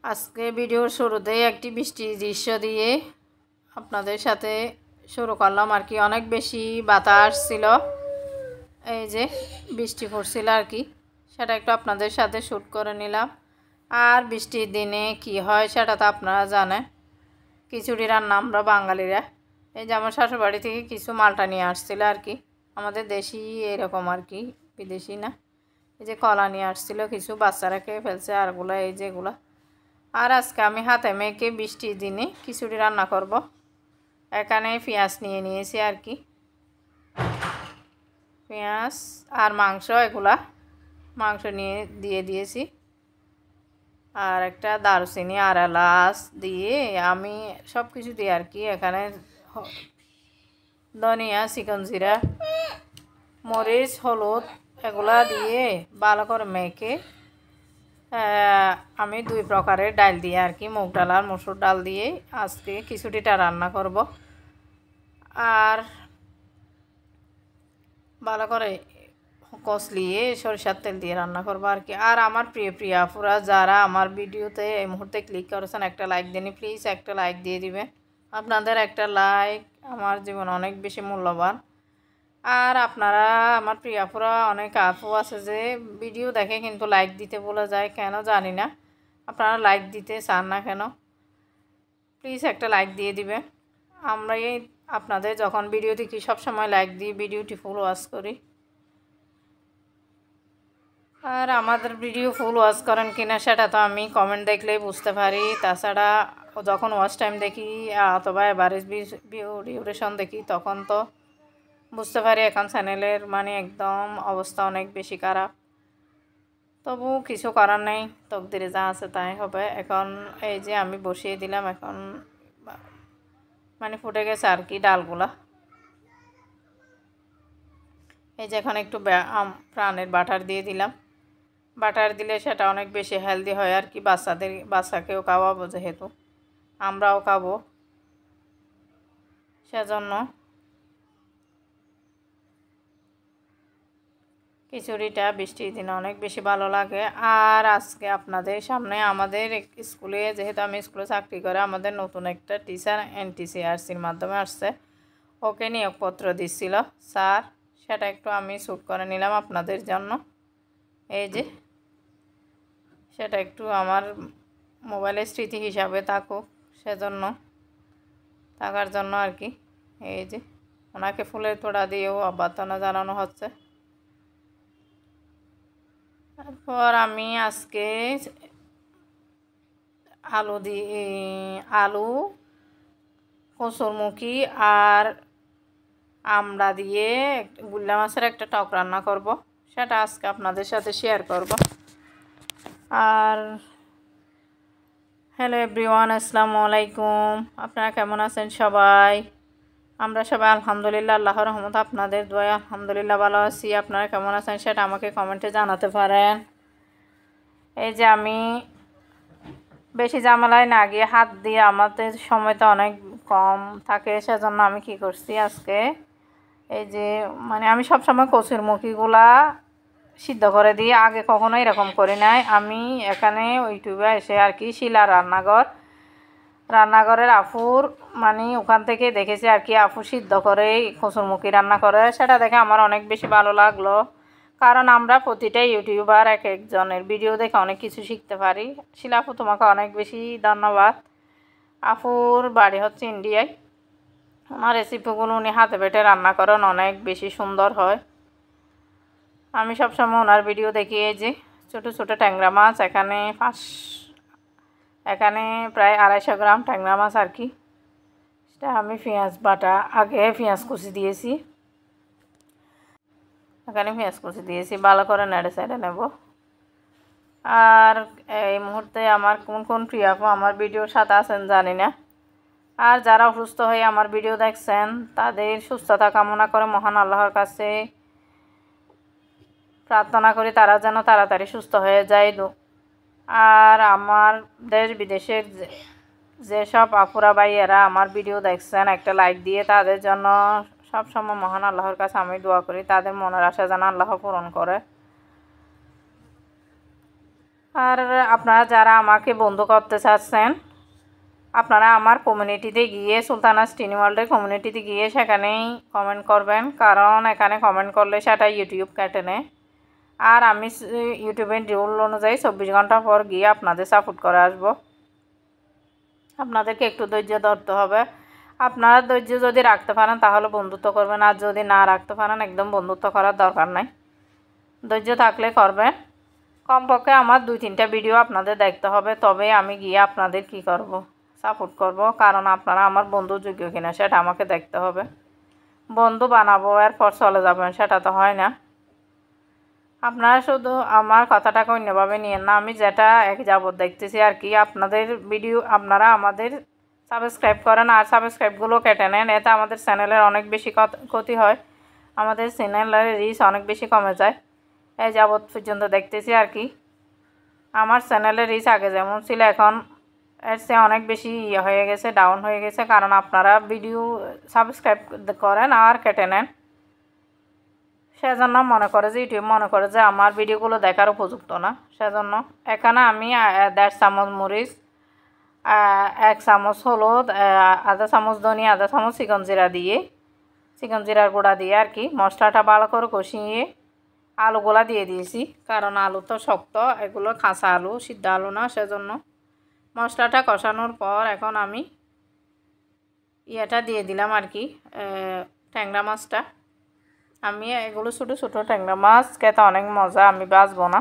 আজকে ভিডিওর শুরুতেই একটি বৃষ্টির দৃশ্য দিয়ে আপনাদের সাথে শুরু করলাম আর কি। অনেক বেশি বাতাস ছিল, এই যে বৃষ্টি পড়ছিল আর কি, সেটা একটু আপনাদের সাথে শ্যুট করে নিলাম। আর বৃষ্টির দিনে কি হয় সেটা তো আপনারা জানেন, খিচুড়ি রান্না আমরা বাঙালিরা। এই যে আমার শ্বশুরবাড়ি থেকে কিছু মালটা নিয়ে আসছিল আর কি, আমাদের দেশি এরকম আর কি, বিদেশি না। এই যে কলা নিয়ে আসছিল, কিছু বাচ্চারা খেয়ে ফেলছে, আরগুলো এই যেগুলো। আর আজকে আমি হাতে মেখে বৃষ্টির দিনে খিচুড়ি রান্না করব। এখানে পেঁয়াজ নিয়ে নিয়েছি আর কি, পেঁয়াজ আর মাংস, এগুলা মাংস নিয়ে দিয়ে দিয়েছি। আর একটা দারুচিনি আর এলাচ দিয়ে আমি সব কিছু দিই আর কি। এখানে ধনিয়া, চিকন জিরা, মরিচ, হলুদ এগুলা দিয়ে ভালো করে মেখে আমি 2 প্রকারের ডাল দিয়ে আর কি, মুগ ডাল আর মসুর ডাল দিয়ে আজকে খিচুড়িটা রান্না করব। আর ভালো করে কষলিয়ে সরিষার তেল দিয়ে রান্না করবো আর কি। আর আমার প্রিয় আপুরা যারা আমার ভিডিওতে এই মুহূর্তে ক্লিক করেছেন, একটা লাইক দেন প্লিজ, একটা লাইক দিয়ে দিবেন। আপনাদের একটা লাইক আমার জীবন অনেক বেশি মূল্যবান। আর আপনারা আমার প্রিয় আপুরা, অনেক আপু আছে যে ভিডিও দেখে কিন্তু লাইক দিতে বলে যায়, কেন জানি না। আপনারা লাইক দিতে চান না কেন? প্লিজ একটা লাইক দিয়ে দিবেন। আমরা এই আপনাদের যখন ভিডিও দেখি সবসময় লাইক দিই, ভিডিওটি ফুল ওয়াচ করি। আর আমাদের ভিডিও ফুল ওয়াচ করেন কিনা সেটা তো আমি কমেন্ট দেখলেই বুঝতে পারি। তাছাড়া যখন ওয়াচ টাইম দেখি অথবা এভারেজ ডিউরেশন দেখি তখন তো বুঝতে পারি এখন চ্যানেলের মানে একদম অবস্থা অনেক বেশি খারাপ। তবু কিছু করার নেই, তকদিরে যা আছে তাই হবে। এখন এই যে আমি বসিয়ে দিলাম, এখন মানে ফুটে গেছে আর কি ডালগুলা। এই যে এখন একটু প্রাণের বাটার দিয়ে দিলাম। বাটার দিলে সেটা অনেক বেশি হেলদি হয় আর কি, বাচ্চাকেও খাওয়াবো যেহেতু আমরাও খাবো, সেজন্য খিচুড়িটা বৃষ্টির দিনে অনেক বেশি ভালো লাগে। আর আজকে আপনাদের সামনে আমাদের স্কুলে, যেহেতু আমি স্কুলে চাকরি করে, আমাদের নতুন একটা টিচার NTCRCর মাধ্যমে আসছে, ওকে নিয়োগপত্র দিচ্ছিল স্যার, সেটা একটু আমি শ্যুট করে নিলাম আপনাদের জন্য। এই যে সেটা একটু আমার মোবাইলের স্মৃতি হিসাবে থাকুক, সেজন্য থাকার জন্য আর কি। এই যে ওনাকে ফুলের তোড়া দিয়েও অভ্যর্থনা জানানো হচ্ছে। তারপর আমি আজকে আলু, কচুরমুখী আর আমড়া দিয়ে গুল্লা মাছের একটা টক রান্না করব, সেটা আজকে আপনাদের সাথে শেয়ার করব। আর হ্যালো এভরিওয়ান, আসসালামু আলাইকুম। আপনারা কেমন আছেন সবাই? আমরা সবাই আলহামদুলিল্লাহ, আল্লাহর রহমতে আপনাদের দোয়া আলহামদুলিল্লাহ ভালো আছি। আপনারা কেমন আছেন সেটা আমাকে কমেন্টে জানাতে পারেন। এই যে আমি বেশি ঝামেলায় না গিয়ে হাত দিয়ে, আমাদের সময় তো অনেক কম থাকে, সেজন্য আমি কি করছি আজকে, এই যে মানে আমি সবসময় কচুরমুখীগুলা সিদ্ধ করে দিই, আগে কখনো এরকম করি নাই। আমি এখানে ইউটিউবে এসে আর কি শিলা রান্নাঘরের আফুর মানে ওখান থেকে দেখেছি আর কি, আফু সিদ্ধ করে কচুরমুখী রান্না করে, সেটা দেখে আমার অনেক বেশি ভালো লাগলো। কারণ আমরা প্রতিটা ইউটিউবার এক একজনের ভিডিও দেখে অনেক কিছু শিখতে পারি। শিলা আপু, তোমাকে অনেক বেশি ধন্যবাদ। আফুর বাড়ি হচ্ছে ইন্ডিয়ায়। ওনার রেসিপিগুলো উনি হাতে বেটে রান্না করেন, অনেক বেশি সুন্দর হয়। আমি সবসময় ওনার ভিডিও দেখি। এই যে ছোটো ছোটো ট্যাংরা মাছ, এখানে প্রায় 250 গ্রাম ট্যাংরা মাছ আর কি। সেটা আমি আগে পেঁয়াজ কুচি দিয়েছি, এখানে পেঁয়াজ কুচি দিয়েছি, ভালো করে নেড়ে চেড়ে নেব। আর এই মুহূর্তে আমার কোন প্রিয় আপু আমার ভিডিওর সাথে আছেন জানি না। আর যারা অসুস্থ হয়ে আমার ভিডিও দেখছেন, তাদের সুস্থতা কামনা করে মহান আল্লাহর কাছে প্রার্থনা করি তারা যেন তাড়াতাড়ি সুস্থ হয়ে যায়। আর আমার দেশ বিদেশের যেসব আপুরা ভাইয়েরা আমার ভিডিও দেখছেন, একটা লাইক দিয়ে তাদের জন্য সবসময় মহান আল্লাহর কাছে আমি দোয়া করি, তাদের মনের আশা যেন আল্লাহ পূরণ করে। আর আপনারা যারা আমাকে বন্ধু করতে চাচ্ছেন আপনারা আমার কমিউনিটিতে গিয়ে সুলতানাস টিনি ওয়ার্ল্ডের কমিউনিটিতে গিয়ে সেখানেই কমেন্ট করবেন, কারণ এখানে কমেন্ট করলে সেটা ইউটিউব কেটে নেয়। আর আমি ইউটিউবের রুল অনুযায়ী 24 ঘন্টা পর গিয়ে আপনাদের সাপোর্ট করে আসবো। আপনাদেরকে একটু ধৈর্য ধরতে হবে। আপনারা ধৈর্য যদি রাখতে পারেন তাহলে বন্ধুত্ব করবেন, আর যদি না রাখতে পারেন একদম বন্ধুত্ব করার দরকার নাই। ধৈর্য থাকলে করবেন। কমপক্ষে আমার 2-3টা ভিডিও আপনাদের দেখতে হবে, তবে আমি গিয়ে আপনাদের কি করব, সাপোর্ট করব। কারণ আপনারা আমার বন্ধু যোগ্য কিনা সেটা আমাকে দেখতে হবে। বন্ধু বানাবো এরপর চলে যাবেন, সেটা তো হয় না। আপনারা শুধু আমার কথাটাকে অন্যভাবে নিয়েন না। আমি যেটা এক যাবত দেখতেছি আর কি, আপনাদের ভিডিও আপনারা আমাদের সাবস্ক্রাইব করেন আর সাবস্ক্রাইবগুলো কেটে নেন, এতে আমাদের চ্যানেলের অনেক বেশি ক্ষতি হয়। আমাদের চ্যানেলের রিচ অনেক বেশি কমে যায়। এই যাবত পর্যন্ত দেখতেছি আর কি, আমার চ্যানেলের রিচ আগে যেমন ছিল এখন এর চেয়ে অনেক বেশি হয়ে গেছে, ডাউন হয়ে গেছে। কারণ আপনারা ভিডিও সাবস্ক্রাইব করেন আর কেটে নেন, সেজন্য মনে করে যে ইউটিউব মনে করে যে আমার ভিডিওগুলো দেখার উপযুক্ত না। সেজন্য এখানে আমি 1.5 চামচ মরিচ, 1 চামচ হলুদ, আধা চামচ ধনিয়া, আধা চামচ চিকন জিরা দিয়ে, চিকন জিরার গুঁড়া দিয়ে আর কি মশলাটা ভালো করে কষিয়ে আলুগুলা দিয়ে দিয়েছি। কারণ আলু তো শক্ত, এগুলো কাঁচা আলু, সিদ্ধ আলু না। সেজন্য মশলাটা কষানোর পর এখন আমি ইয়েটা দিয়ে দিলাম আর কি, ট্যাংরা মাছটা। আমি এগুলো ছোটো ছোটো ট্যাংরা মাছ খেতে অনেক মজা, আমি বাছবো না,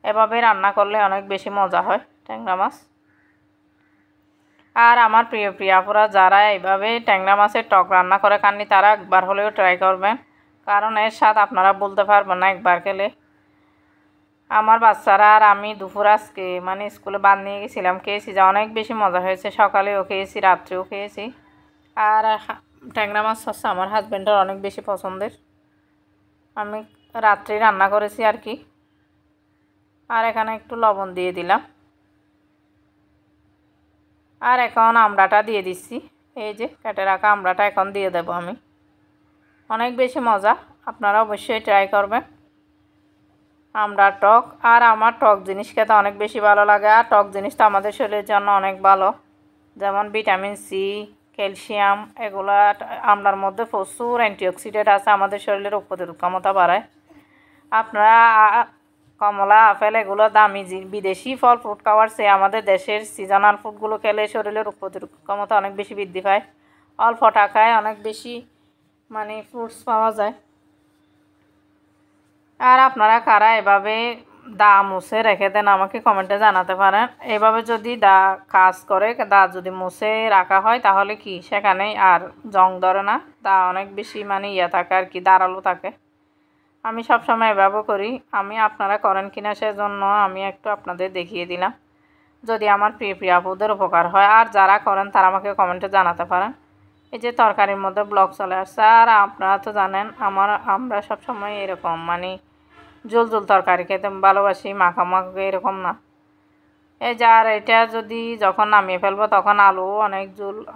এভাবে রান্না করলে অনেক বেশি মজা হয় ট্যাংরা মাছ। আর আমার প্রিয় প্রিয়াপুরা যারা এইভাবে ট্যাংরা মাছের টক রান্না করে খাননি তারা একবার হলেও ট্রাই করবেন, কারণ এর স্বাদ আপনারা বলতে পারবেন না একবার খেলে। আমার বাচ্চারা আর আমি দুপুর আজকে মানে স্কুলে বাদ নিয়ে গেছিলাম, খেয়েছি, যা অনেক বেশি মজা হয়েছে। সকালেও খেয়েছি, রাত্রেও খেয়েছি। আর ট্যাংরা মাছ হচ্ছে আমার হাজব্যান্ডের অনেক বেশি পছন্দের। আমি রাত্রে রান্না করেছি আর কি। আর এখানে একটু লবণ দিয়ে দিলাম। আর এখন আমড়াটা দিয়ে দিচ্ছি, এই যে কেটে রাখা আমড়াটা এখন দিয়ে দেব আমি। অনেক বেশি মজা, আপনারা অবশ্যই ট্রাই করবেন। আমড়ার টক, আর আমার টক জিনিস খেতে অনেক বেশি ভালো লাগে। আর টক জিনিস তো আমাদের শরীরের জন্য অনেক ভালো, যেমন ভিটামিন সি, ক্যালসিয়াম, এগুলা আমড়ার মধ্যে প্রচুর অ্যান্টিঅক্সিডেন্ট আছে, আমাদের শরীরের রোগ প্রতিরোধ ক্ষমতা বাড়ায়। আপনারা কমলা, আপেল এগুলো দামি বিদেশি ফল ফ্রুট খাওয়ার চেয়ে আমাদের দেশের সিজনাল ফুডগুলো খেলে শরীরের রোগ প্রতিরোধ ক্ষমতা অনেক বেশি বৃদ্ধি পায়। অল্প টাকায় অনেক বেশি মানে ফ্রুটস পাওয়া যায়। আর আপনারা কারা এভাবে দা মুছে রেখে দেন আমাকে কমেন্টে জানাতে পারেন। এভাবে যদি দা কাজ করে, দা যদি মুছে রাখা হয় তাহলে কি সেখানে আর জং ধরে না, দা অনেক বেশি মানে ইয়ে থাকে আর কি, ধারালো থাকে। আমি সবসময় এভাবে করি। আমি আপনারা করেন কিনা সেজন্য আমি একটু আপনাদের দেখিয়ে দিলাম, যদি আমার প্রিয় প্রিয় আপুদের উপকার হয়। আর যারা করেন তারা আমাকে কমেন্টে জানাতে পারেন। এই যে তরকারির মধ্যে ব্লক চলে আসছে, আর আপনারা তো জানেন আমরা সবসময় এরকম মানে ঝোল ঝোল তরকারি খেতে ভালোবাসি, মাখামাখি এরকম না। এই যে আর এটা যদি যখন নামিয়ে ফেলবো তখন আলু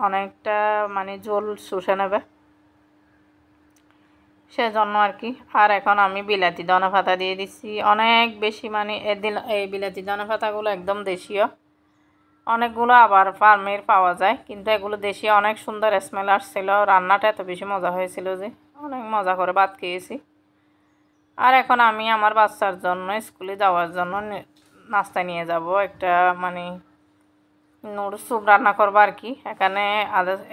অনেকটা মানে ঝোল শুষে নেবে, সেজন্য আর কি। আর এখন আমি বিলাতি ধনে পাতা দিয়ে দিচ্ছি অনেক বেশি, মানে এই বিলাতি ধনে পাতাগুলো একদম দেশীয়। অনেকগুলো আবার ফার্মের পাওয়া যায়, কিন্তু এগুলো দেশীয়, অনেক সুন্দর স্মেল আসছিল। রান্নাটা এত বেশি মজা হয়েছিল যে অনেক মজা করে ভাত খেয়েছি। আর এখন আমি আমার বাচ্চার জন্য স্কুলে যাওয়ার জন্য নাস্তা নিয়ে যাব একটা মানে নুডলস স্যুপ রান্না করবো আর কি। এখানে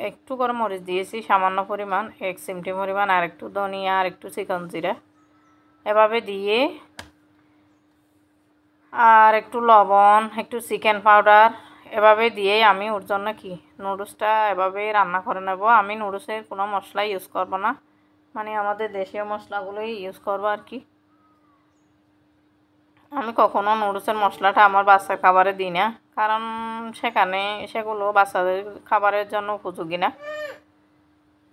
একটু করে মরিচ দিয়েছি সামান্য পরিমাণ, 1 চিমটি পরিমাণ, আর একটু ধনিয়া, আর একটু চিকন জিরা এভাবে দিয়ে, আর একটু লবণ, একটু চিকেন পাউডার এভাবে দিয়েই আমি ওর জন্য কি নুডলসটা এভাবে রান্না করে নেব। আমি নুডলসের কোনো মশলা ইউজ করব না, মানে আমাদের দেশীয় মশলাগুলোই ইউজ করবো আর কি। আমি কখনো নুডলসের মশলাটা আমার বাচ্চার খাবারে দিই না, কারণ সেগুলো বাচ্চাদের খাবারের জন্য উপযোগী না।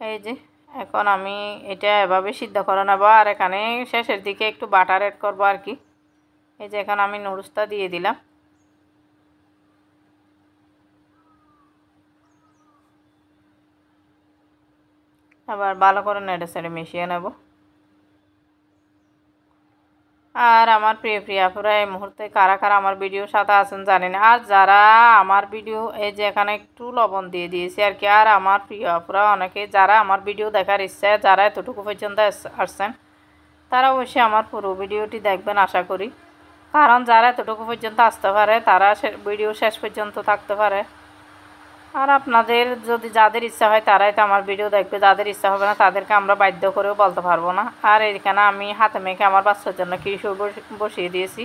এই যে এখন আমি এটা এভাবে সিদ্ধ করে নেবো। আর এখানে শেষের দিকে একটু বাটার অ্যাড করবো আর কি। এই যে এখন আমি নুডলসটা দিয়ে দিলাম। আবার ভালো করে নেড়ে চেড়ে মিশিয়ে নেব। আর আমার প্রিয় প্রিয় আপুরা এই মুহূর্তে কারা কারা আমার ভিডিওর সাথে আছেন জানি না। আর যারা আমার ভিডিও এই যে এখানে একটু লবণ দিয়ে দিয়েছি আর কি। আর আমার প্রিয় আপুরা অনেকে যারা আমার ভিডিও দেখার ইচ্ছা, যারা এতটুকু পর্যন্ত আসছেন, তারা অবশ্যই আমার পুরো ভিডিওটি দেখবেন আশা করি। কারণ যারা এতটুকু পর্যন্ত আসতে পারে তারা ভিডিও শেষ পর্যন্ত থাকতে পারে। আর আপনাদের যদি যাদের ইচ্ছা হয় তারাই তো আমার ভিডিও দেখবে, যাদের ইচ্ছা হবে না তাদেরকে আমরা বাধ্য করেও বলতে পারবো না। আর এখানে আমি হাতে মেখে আমার বাচ্চার জন্য খিচুড়ি বসিয়ে দিয়েছি।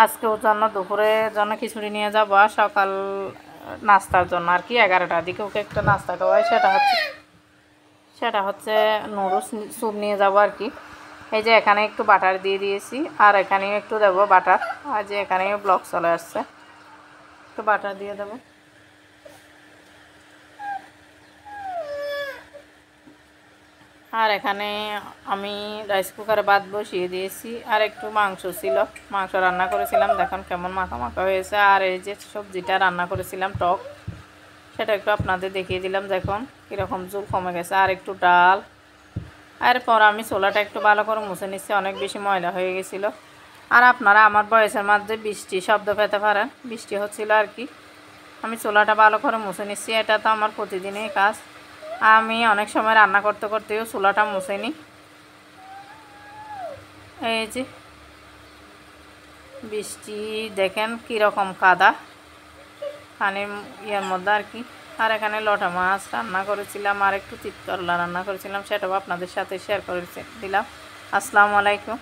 আজকে ওর জন্য দুপুরের জন্য খিচুড়ি নিয়ে যাবো, আর সকাল নাস্তার জন্য আর কি 11টার দিকে ওকে একটা নাস্তা খাওয়াই, সেটা হচ্ছে নুডলস স্যুপ নিয়ে যাবো আর কি। এই যে এখানে একটু বাটার দিয়ে দিয়েছি, আর এখানেও একটু দেবো বাটার। আর যে এখানেও ব্লক চলে আসছে, একটু বাটার দিয়ে দেবো। আর এখানে আমি রাইস কুকারে ভাত বসিয়ে দিয়েছি, আর একটু মাংস ছিল, মাংস রান্না করেছিলাম, দেখুন কেমন মাখা মাখা হয়েছে। আর এই যে সবজিটা রান্না করেছিলাম টক, সেটা একটু আপনাদের দেখিয়ে দিলাম, দেখুন কীরকম জল কমে গেছে। আর একটু ডাল। এরপর আমি চোলাটা একটু ভালো করে মুছে নিচ্ছি, অনেক বেশি ময়লা হয়ে গেছিলো। আর আপনারা আমার বয়সের মধ্যে বৃষ্টি শব্দ পেতে পারেন, বৃষ্টি হচ্ছিল আর কি। আমি চোলাটা ভালো করে মুছে নিচ্ছি, এটা তো আমার প্রতিদিনই কাজ। আমি অনেক সময় রান্না করতে করতেও চুলাটা মুছে নিই। এই যে বৃষ্টি দেখেন কীরকম কাদা পানির ইয়ের মধ্যে আর কি। আর এখানে লটা মাছ রান্না করেছিলাম, আর একটু তিত করলা রান্না করেছিলাম, সেটাও আপনাদের সাথে শেয়ার করে দিলাম। আসসালামু আলাইকুম।